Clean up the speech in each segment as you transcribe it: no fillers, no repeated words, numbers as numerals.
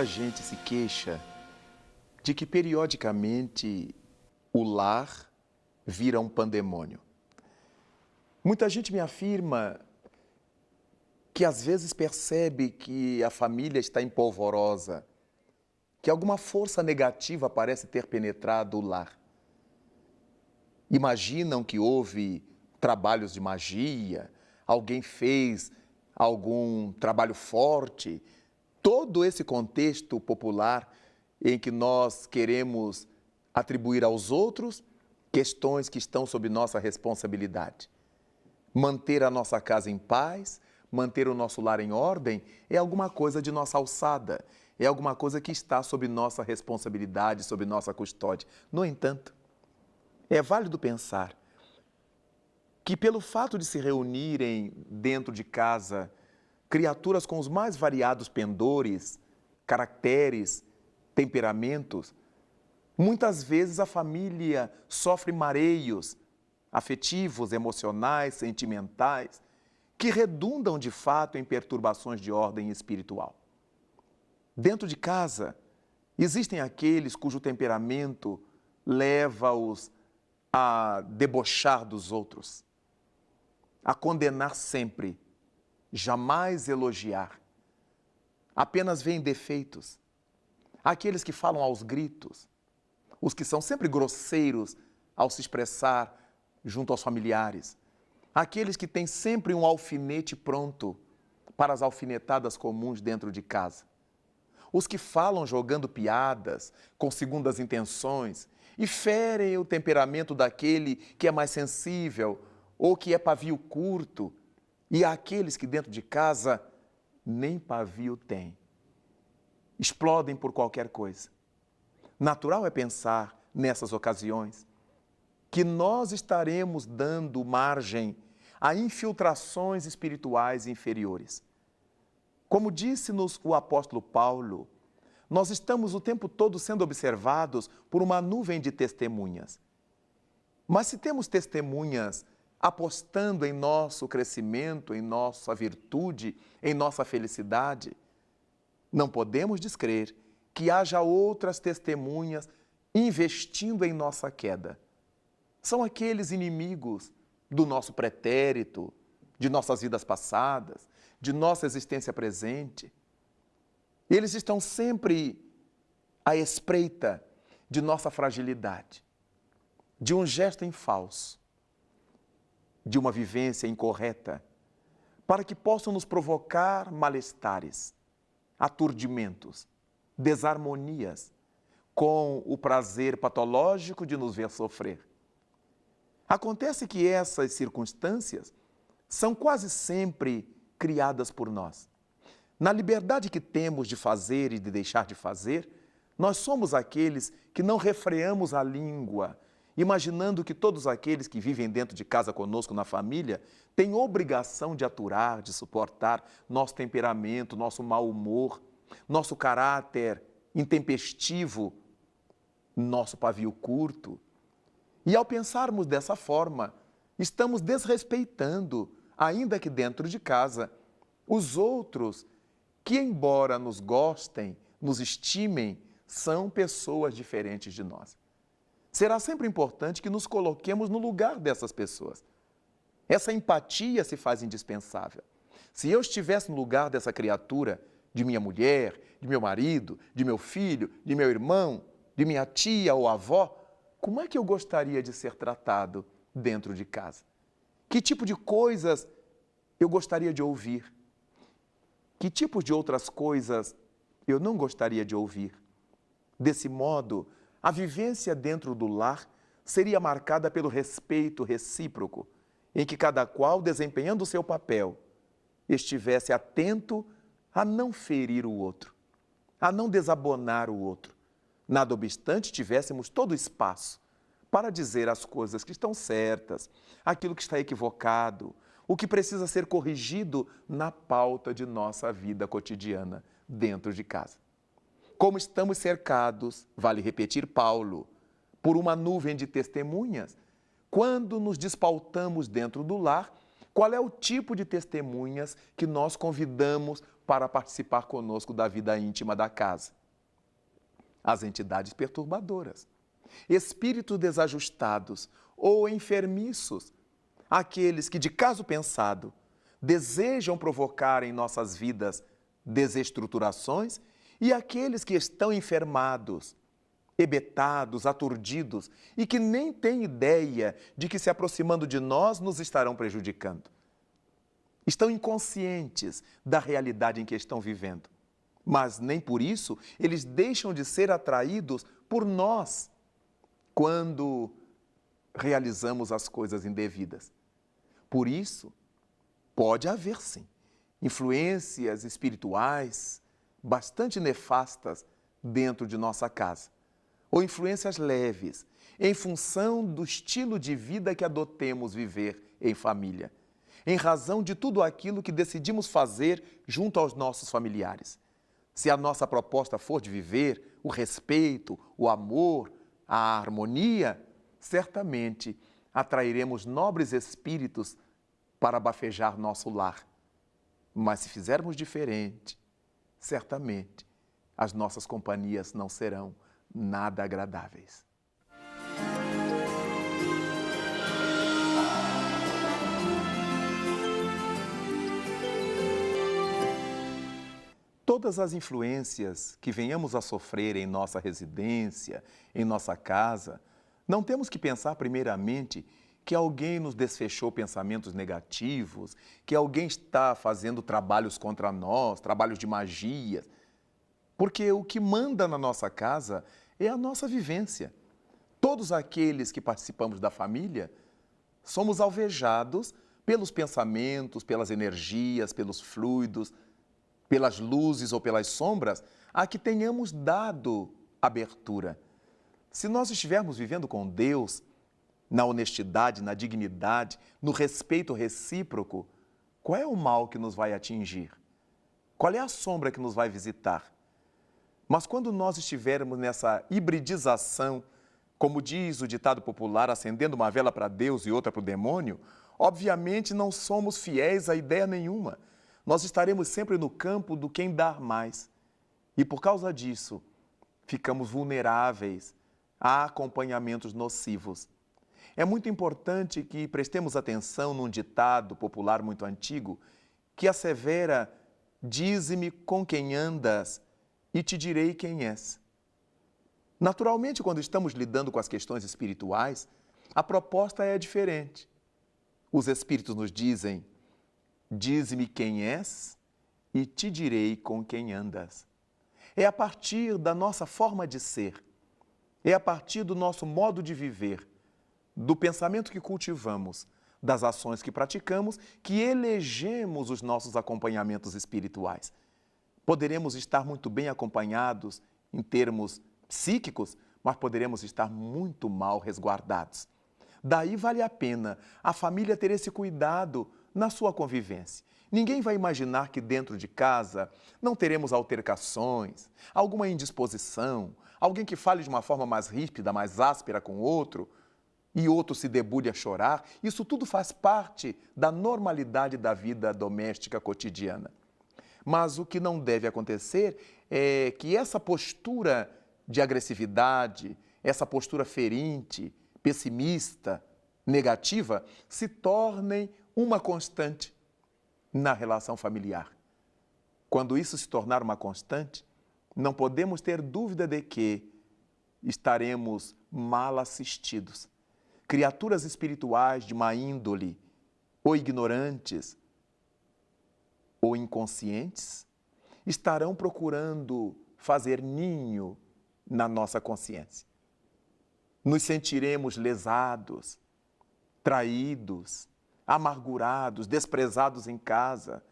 Muita gente se queixa de que periodicamente o lar vira um pandemônio. Muita gente me afirma que às vezes percebe que a família está empolvorosa, que alguma força negativa parece ter penetrado o lar. Imaginam que houve trabalhos de magia, alguém fez algum trabalho forte. Todo esse contexto popular em que nós queremos atribuir aos outros questões que estão sob nossa responsabilidade. Manter a nossa casa em paz, manter o nosso lar em ordem é alguma coisa de nossa alçada, é alguma coisa que está sob nossa responsabilidade, sob nossa custódia. No entanto, é válido pensar que pelo fato de se reunirem dentro de casa criaturas com os mais variados pendores, caracteres, temperamentos, muitas vezes a família sofre mareios afetivos, emocionais, sentimentais, que redundam de fato em perturbações de ordem espiritual. Dentro de casa, existem aqueles cujo temperamento leva-os a debochar dos outros, a condenar sempre, jamais elogiar, apenas veem defeitos. Aqueles que falam aos gritos, os que são sempre grosseiros ao se expressar junto aos familiares, aqueles que têm sempre um alfinete pronto para as alfinetadas comuns dentro de casa, os que falam jogando piadas, com segundas intenções e ferem o temperamento daquele que é mais sensível ou que é pavio curto, e aqueles que dentro de casa nem pavio têm. Explodem por qualquer coisa. Natural é pensar, nessas ocasiões, que nós estaremos dando margem a infiltrações espirituais inferiores. Como disse-nos o apóstolo Paulo, nós estamos o tempo todo sendo observados por uma nuvem de testemunhas. Mas se temos testemunhas apostando em nosso crescimento, em nossa virtude, em nossa felicidade, não podemos descrer que haja outras testemunhas investindo em nossa queda. São aqueles inimigos do nosso pretérito, de nossas vidas passadas, de nossa existência presente. Eles estão sempre à espreita de nossa fragilidade, de um gesto em falso, de uma vivência incorreta, para que possam nos provocar malestares, aturdimentos, desarmonias, com o prazer patológico de nos ver sofrer. Acontece que essas circunstâncias são quase sempre criadas por nós. Na liberdade que temos de fazer e de deixar de fazer, nós somos aqueles que não refreamos a língua, imaginando que todos aqueles que vivem dentro de casa conosco na família têm obrigação de aturar, de suportar nosso temperamento, nosso mau humor, nosso caráter intempestivo, nosso pavio curto. E ao pensarmos dessa forma, estamos desrespeitando, ainda que dentro de casa, os outros que, embora nos gostem, nos estimem, são pessoas diferentes de nós. Será sempre importante que nos coloquemos no lugar dessas pessoas. Essa empatia se faz indispensável. Se eu estivesse no lugar dessa criatura, de minha mulher, de meu marido, de meu filho, de meu irmão, de minha tia ou avó, como é que eu gostaria de ser tratado dentro de casa? Que tipo de coisas eu gostaria de ouvir? Que tipos de outras coisas eu não gostaria de ouvir? Desse modo, a vivência dentro do lar seria marcada pelo respeito recíproco, em que cada qual, desempenhando o seu papel, estivesse atento a não ferir o outro, a não desabonar o outro. Nada obstante, tivéssemos todo o espaço para dizer as coisas que estão certas, aquilo que está equivocado, o que precisa ser corrigido na pauta de nossa vida cotidiana dentro de casa. Como estamos cercados, vale repetir Paulo, por uma nuvem de testemunhas, quando nos despautamos dentro do lar, Qual é o tipo de testemunhas que nós convidamos para participar conosco da vida íntima da casa? As entidades perturbadoras, espíritos desajustados ou enfermiços, aqueles que, de caso pensado, desejam provocar em nossas vidas desestruturações, e aqueles que estão enfermados, hebetados, aturdidos e que nem têm ideia de que se aproximando de nós nos estarão prejudicando. Estão inconscientes da realidade em que estão vivendo, mas nem por isso eles deixam de ser atraídos por nós quando realizamos as coisas indevidas. Por isso, pode haver sim influências espirituais bastante nefastas dentro de nossa casa, ou influências leves, em função do estilo de vida que adotemos viver em família, em razão de tudo aquilo que decidimos fazer junto aos nossos familiares. Se a nossa proposta for de viver o respeito, o amor, a harmonia, certamente atrairemos nobres espíritos para bafejar nosso lar. Mas se fizermos diferente, certamente as nossas companhias não serão nada agradáveis. Todas as influências que venhamos a sofrer em nossa residência, em nossa casa, não temos que pensar primeiramente que alguém nos desfechou pensamentos negativos, que alguém está fazendo trabalhos contra nós, trabalhos de magia, porque o que manda na nossa casa é a nossa vivência. Todos aqueles que participamos da família somos alvejados pelos pensamentos, pelas energias, pelos fluidos, pelas luzes ou pelas sombras a que tenhamos dado abertura. Se nós estivermos vivendo com Deus, na honestidade, na dignidade, no respeito recíproco, qual é o mal que nos vai atingir? Qual é a sombra que nos vai visitar? Mas quando nós estivermos nessa hibridização, como diz o ditado popular, acendendo uma vela para Deus e outra para o demônio, obviamente não somos fiéis a ideia nenhuma. Nós estaremos sempre no campo do quem dar mais. E por causa disso, ficamos vulneráveis a acompanhamentos nocivos. É muito importante que prestemos atenção num ditado popular muito antigo que assevera: dize-me com quem andas e te direi quem és. Naturalmente, quando estamos lidando com as questões espirituais, a proposta é diferente. Os espíritos nos dizem: dize-me quem és e te direi com quem andas. É a partir da nossa forma de ser, é a partir do nosso modo de viver, do pensamento que cultivamos, das ações que praticamos, que elegemos os nossos acompanhamentos espirituais. Poderemos estar muito bem acompanhados em termos psíquicos, mas poderemos estar muito mal resguardados. Daí vale a pena a família ter esse cuidado na sua convivência. Ninguém vai imaginar que dentro de casa não teremos altercações, alguma indisposição, alguém que fale de uma forma mais ríspida, mais áspera com o outro, e outro se debulhe a chorar. Isso tudo faz parte da normalidade da vida doméstica cotidiana. Mas o que não deve acontecer é que essa postura de agressividade, essa postura ferinte, pessimista, negativa, se tornem uma constante na relação familiar. Quando isso se tornar uma constante, não podemos ter dúvida de que estaremos mal assistidos. Criaturas espirituais de má índole, ou ignorantes, ou inconscientes, estarão procurando fazer ninho na nossa consciência. Nos sentiremos lesados, traídos, amargurados, desprezados em casa,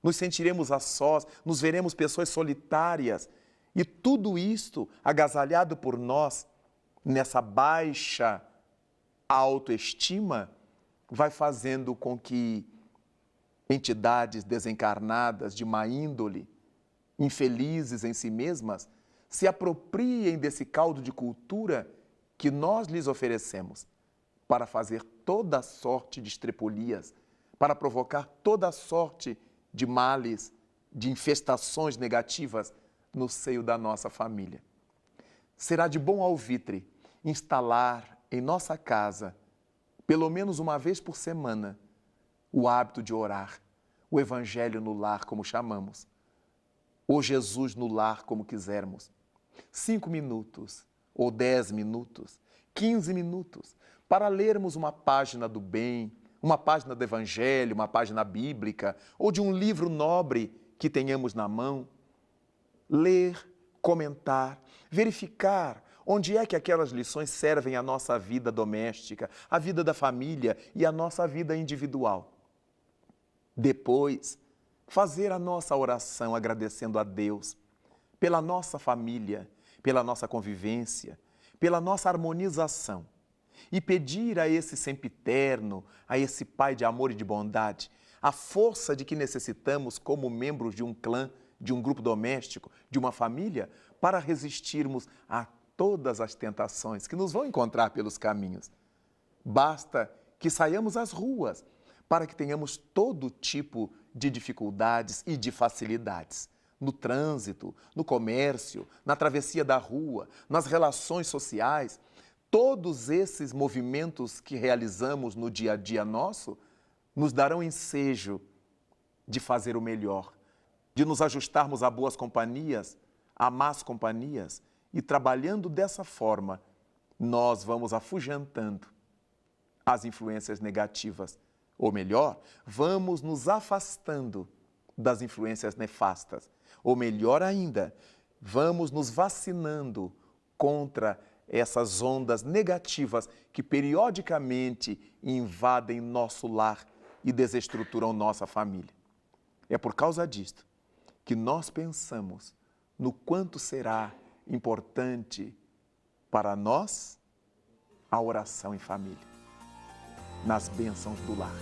nos sentiremos a sós, nos veremos pessoas solitárias, e tudo isto agasalhado por nós nessa baixa autoestima vai fazendo com que entidades desencarnadas de má índole, infelizes em si mesmas, se apropriem desse caldo de cultura que nós lhes oferecemos para fazer toda sorte de estrepolias, para provocar toda sorte de males, de infestações negativas no seio da nossa família. Será de bom alvitre instalar em nossa casa, pelo menos uma vez por semana, o hábito de orar, o Evangelho no lar, como chamamos, ou Jesus no lar, como quisermos. 5 minutos, ou 10 minutos, 15 minutos, para lermos uma página do bem, uma página do Evangelho, uma página bíblica, ou de um livro nobre que tenhamos na mão. Ler, comentar, verificar onde é que aquelas lições servem à nossa vida doméstica, à vida da família e à nossa vida individual. Depois, fazer a nossa oração agradecendo a Deus pela nossa família, pela nossa convivência, pela nossa harmonização e pedir a esse sempiterno, a esse Pai de amor e de bondade, a força de que necessitamos como membros de um clã, de um grupo doméstico, de uma família, para resistirmos a todas as tentações que nos vão encontrar pelos caminhos. Basta que saiamos às ruas para que tenhamos todo tipo de dificuldades e de facilidades. No trânsito, no comércio, na travessia da rua, nas relações sociais, todos esses movimentos que realizamos no dia a dia nosso nos darão ensejo de fazer o melhor, de nos ajustarmos a boas companhias, a más companhias, e trabalhando dessa forma, nós vamos afugentando as influências negativas, ou melhor, vamos nos afastando das influências nefastas, ou melhor ainda, vamos nos vacinando contra essas ondas negativas que periodicamente invadem nosso lar e desestruturam nossa família. É por causa disto que nós pensamos no quanto será importante para nós a oração em família, nas bênçãos do lar.